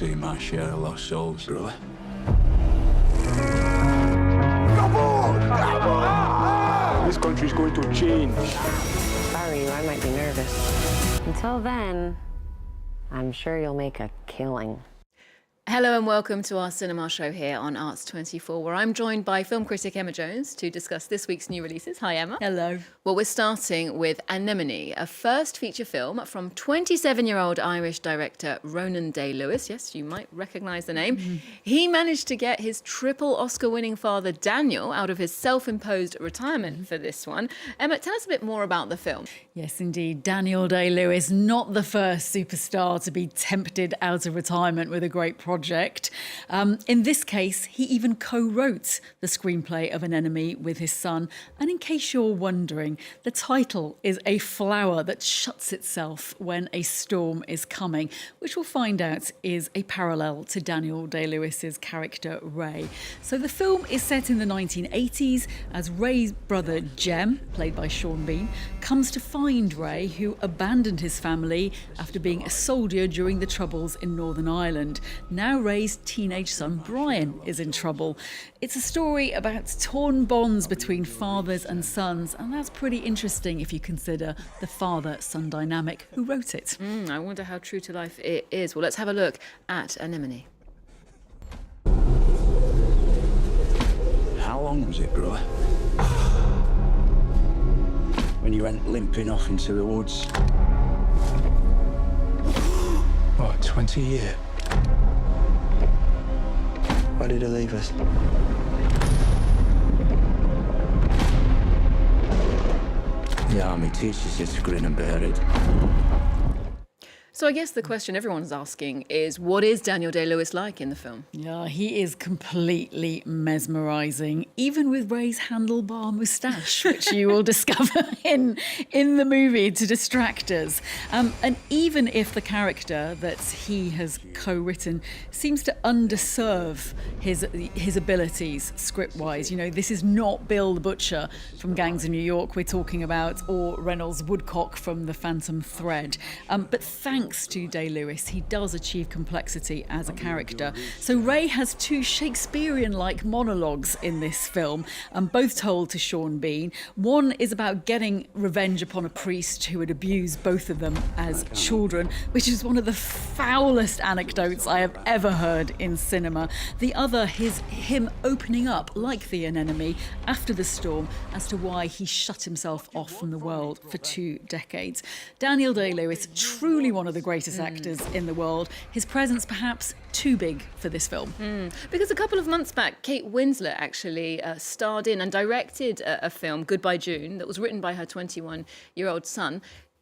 see my share of lost souls. Brother. This country's going to change. Sorry, I might be nervous. Until then, I'm sure you'll make a killing. Hello and welcome to our cinema show here on Arts 24, where I'm joined by film critic Emma Jones to discuss this week's new releases. Hi, Emma. Hello. Well, we're starting with Anemone, a first feature film from 27-year-old Irish director Ronan Day-Lewis. Yes, you might recognise the name. He managed to get his triple Oscar-winning father Daniel out of his self-imposed retirement for this one. Emma, tell us a bit more about the film. Yes, indeed. Daniel Day-Lewis, not the first superstar to be tempted out of retirement with a great project. In this case, he even co-wrote the screenplay of Anemone with his son. And in case you're wondering, the title is A Flower That Shuts Itself When a Storm is Coming, which we'll find out is a parallel to Daniel Day-Lewis's character Ray. So the film is set in the 1980s as Ray's brother Jem, played by Sean Bean, comes to find Ray, who abandoned his family after being a soldier during the Troubles in Northern Ireland. Now Ray's teenage son Brian is in trouble. It's a story about torn bonds between fathers and sons, and that's pretty interesting if you consider the father-son dynamic who wrote it. I wonder how true to life it is. Well, let's have a look at Anemone. How long was it, brother? When you went limping off into the woods? What, 20 years? Why did he leave us? The army teaches you to grin and bear it. So I guess the question everyone's asking is, what is Daniel Day-Lewis like in the film? Yeah, he is completely mesmerising, even with Ray's handlebar moustache, which you will discover in the movie to distract us. And even if the character that he has co-written seems to underserve his abilities script-wise, you know, this is not Bill the Butcher from Gangs of New York we're talking about, or Reynolds Woodcock from The Phantom Thread. But thanks to Day-Lewis, he does achieve complexity as a character. So Ray has two Shakespearean-like monologues in this film, both told to Sean Bean. One is about getting revenge upon a priest who had abused both of them as children, which is one of the foulest anecdotes I have ever heard in cinema. The other is him opening up, like the anemone, after the storm as to why he shut himself off from the world for 2 decades. Daniel Day-Lewis, truly one of the greatest actors in the world. His presence perhaps too big for this film. Because a couple of months back, Kate Winslet actually starred in and directed a film, Goodbye June, that was written by her 21-year-old son.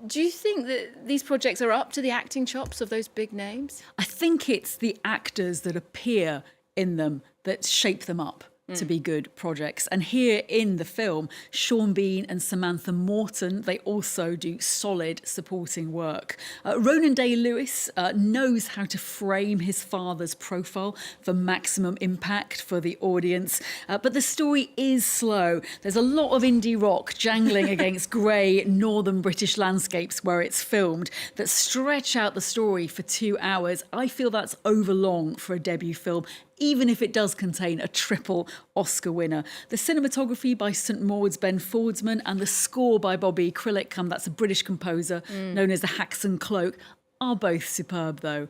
Do you think that these projects are up to the acting chops of those big names? I think it's the actors that appear in them that shape them up to be good projects. And here in the film, Sean Bean and Samantha Morton, they also do solid supporting work. Ronan Day-Lewis knows how to frame his father's profile for maximum impact for the audience. But the story is slow. There's a lot of indie rock jangling against grey northern British landscapes where it's filmed that stretch out the story for 2 hours. I feel that's overlong for a debut film, even if it does contain a triple Oscar winner. The cinematography by St Maud's Ben Fordsman and the score by Bobby Krillick, that's a British composer known as the Haxon Cloak, are both superb though.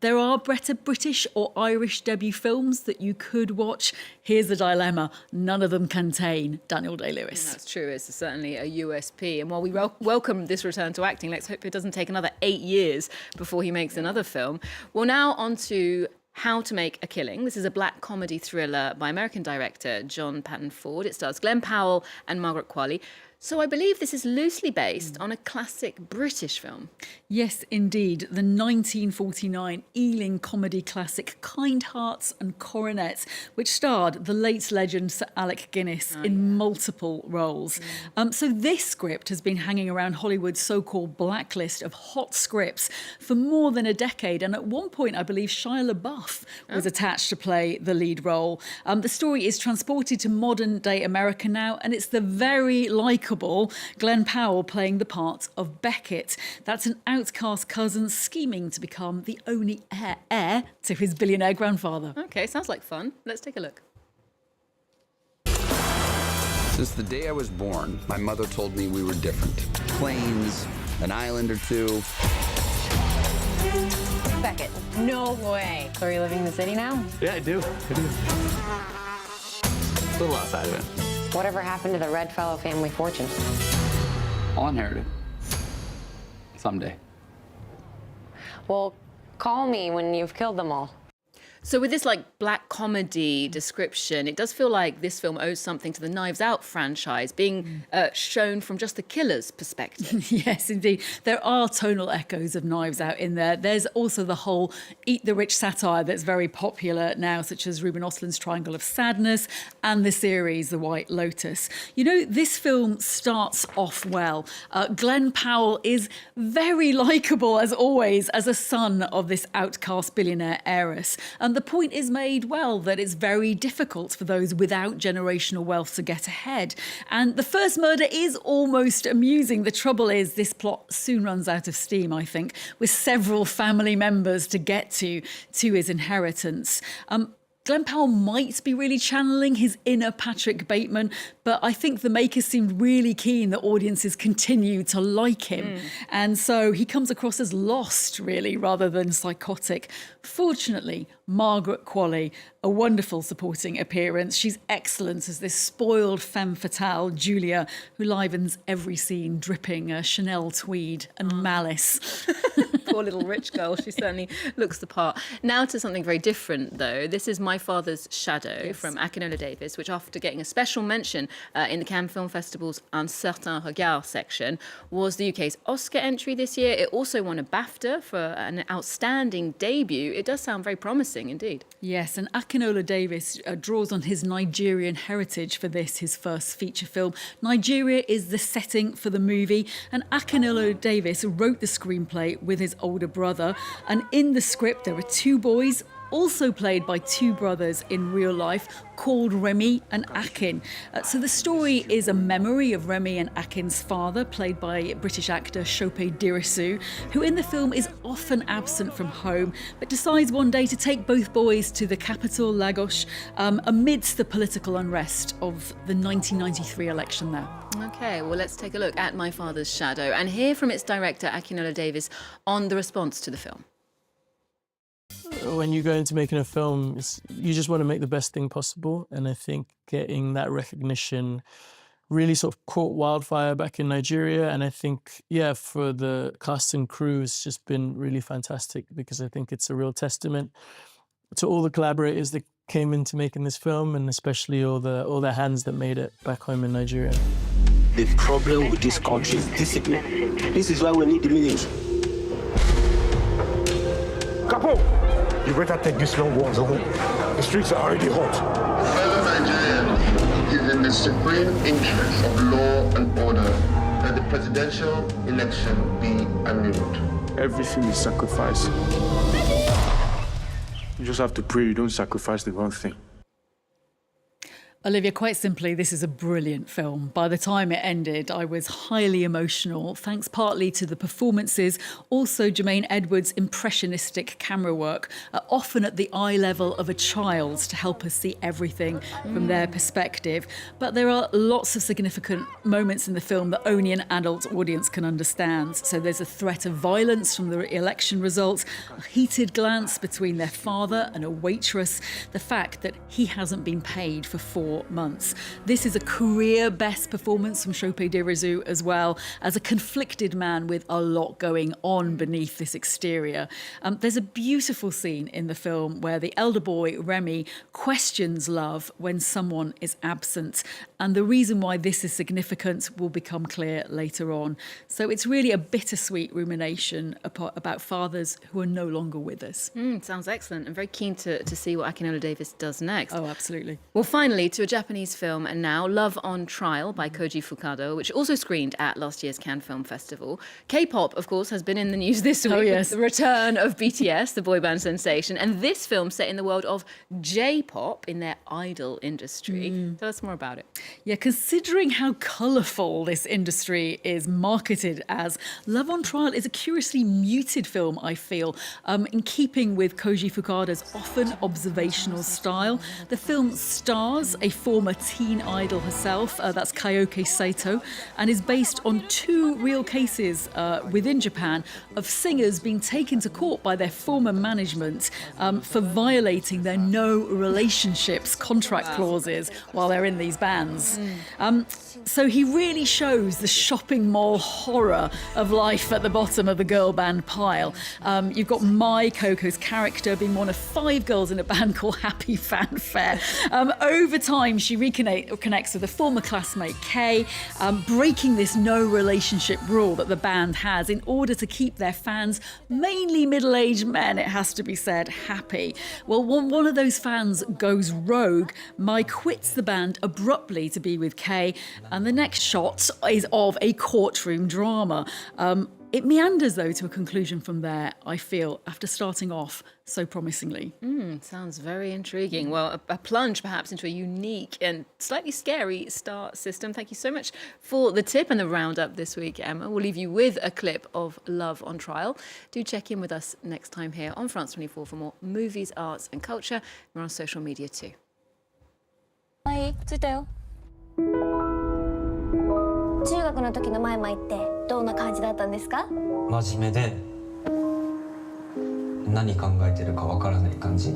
There are better British or Irish debut films that you could watch. Here's the dilemma. None of them contain Daniel Day-Lewis. That's true. It's certainly a USP. And while we welcome this return to acting, let's hope it doesn't take another 8 years before he makes another film. Well, now on to How to Make a Killing. This is a black comedy thriller by American director John Patton Ford. It stars Glenn Powell and Margaret Qualley. So I believe this is loosely based on a classic British film. Yes, indeed. The 1949 Ealing comedy classic Kind Hearts and Coronets, which starred the late legend Sir Alec Guinness in multiple roles. So this script has been hanging around Hollywood's so-called blacklist of hot scripts for more than a decade. And at one point, I believe Shia LaBeouf was attached to play the lead role. The story is transported to modern-day America now, and it's the very likable likeable, Glenn Powell playing the part of Beckett. That's an outcast cousin scheming to become the only heir to his billionaire grandfather. Okay, sounds like fun. Let's take a look. Since the day I was born, my mother told me we were different. Planes, an island or two. Beckett, no way. So are you living in the city now? Yeah, I do. A little outside of it. Whatever happened to the Redfellow family fortune? I'll inherit it. Someday. Well, call me when you've killed them all. So with this like black comedy description, it does feel like this film owes something to the Knives Out franchise, being shown from just the killer's perspective. Yes, indeed. There are tonal echoes of Knives Out in there. There's also the whole eat the rich satire that's very popular now, such as Ruben Östlund's Triangle of Sadness and the series The White Lotus. You know, this film starts off well. Glenn Powell is very likeable, as always, as a son of this outcast billionaire heiress. And the point is made well that it's very difficult for those without generational wealth to get ahead. And the first murder is almost amusing. The trouble is this plot soon runs out of steam, I think, with several family members to get to his inheritance. Glenn Powell might be really channeling his inner Patrick Bateman, but I think the makers seemed really keen that audiences continue to like him. And so he comes across as lost, really, rather than psychotic. Fortunately, Margaret Qualley, a wonderful supporting appearance. She's excellent as this spoiled femme fatale, Julia, who livens every scene, dripping Chanel tweed and malice. Poor little rich girl. She certainly looks the part. Now to something very different, though. This is My Father's Shadow from Akinola Davis, which after getting a special mention in the Cannes Film Festival's Un Certain Regard section, was the UK's Oscar entry this year. It also won a BAFTA for an outstanding debut. It does sound very promising indeed. Yes, and Akinola Davis draws on his Nigerian heritage for this, his first feature film. Nigeria is the setting for the movie, and Akinola Davis wrote the screenplay with his older brother. And in the script, there are two boys, also played by two brothers in real life, called Remy and Akin. So the story is a memory of Remy and Akin's father, played by British actor Shope Dirisu, who in the film is often absent from home, but decides one day to take both boys to the capital, Lagos, amidst the political unrest of the 1993 election there. Okay, well, let's take a look at My Father's Shadow and hear from its director, Akinola Davis, on the response to the film. When you go into making a film, you just want to make the best thing possible. And I think getting that recognition really sort of caught wildfire back in Nigeria. And I think, yeah, for the cast and crew, it's just been really fantastic because I think it's a real testament to all the collaborators that came into making this film, and especially all the hands that made it back home in Nigeria. The problem with this country is discipline. This is why we need the millions. Capo! You better take these long ones home. The streets are already hot. Fellow Nigerians, it is in the supreme interest of law and order that the presidential election be annulled. Everything is sacrifice. You just have to pray you don't sacrifice the wrong thing. Olivia, quite simply, this is a brilliant film. By the time it ended, I was highly emotional, thanks partly to the performances, also Jermaine Edwards' impressionistic camera work, often at the eye level of a child to help us see everything from their perspective. But there are lots of significant moments in the film that only an adult audience can understand. So there's a threat of violence from the election results, a heated glance between their father and a waitress, the fact that he hasn't been paid for 4 months. This is a career best performance from Shope Dirisu as well, as a conflicted man with a lot going on beneath this exterior. There's a beautiful scene in the film where the elder boy, Remy, questions love when someone is absent. And the reason why this is significant will become clear later on. So it's really a bittersweet rumination about fathers who are no longer with us. Sounds excellent. I'm very keen to see what Akinola Davis does next. Oh, absolutely. Well, finally, to a Japanese film and now, Love on Trial by Koji Fukado, which also screened at last year's Cannes Film Festival. K-pop, of course, has been in the news this week with the return of BTS, the boy band sensation, and this film set in the world of J-pop in their idol industry. Tell us more about it. Yeah, considering how colourful this industry is marketed as, Love on Trial is a curiously muted film, I feel, in keeping with Koji Fukado's often observational style. The film stars a former teen idol herself, that's Kaioke Saito, and is based on 2 real cases within Japan of singers being taken to court by their former management for violating their no relationships contract clauses while they're in these bands. So he really shows the shopping mall horror of life at the bottom of the girl band pile. You've got Mai, Coco's character, being one of 5 girls in a band called Happy Fanfare. Over time, she reconnects with a former classmate, Kay, breaking this no relationship rule that the band has in order to keep their fans, mainly middle-aged men, it has to be said, happy. Well, one of those fans goes rogue. Mai quits the band abruptly to be with Kay, and the next shot is of a courtroom drama. It meanders, though, to a conclusion from there, I feel, after starting off so promisingly. Sounds very intriguing. Well, a plunge perhaps into a unique and slightly scary star system. Thank you so much for the tip and the roundup this week, Emma. We'll leave you with a clip of Love on Trial. Do check in with us next time here on France 24 for more movies, arts and culture. We're on social media too. Bye. 着いたよ。中学の時のマイマイってどんな感じだったんですか？真面目で何考えてるかわからない感じ。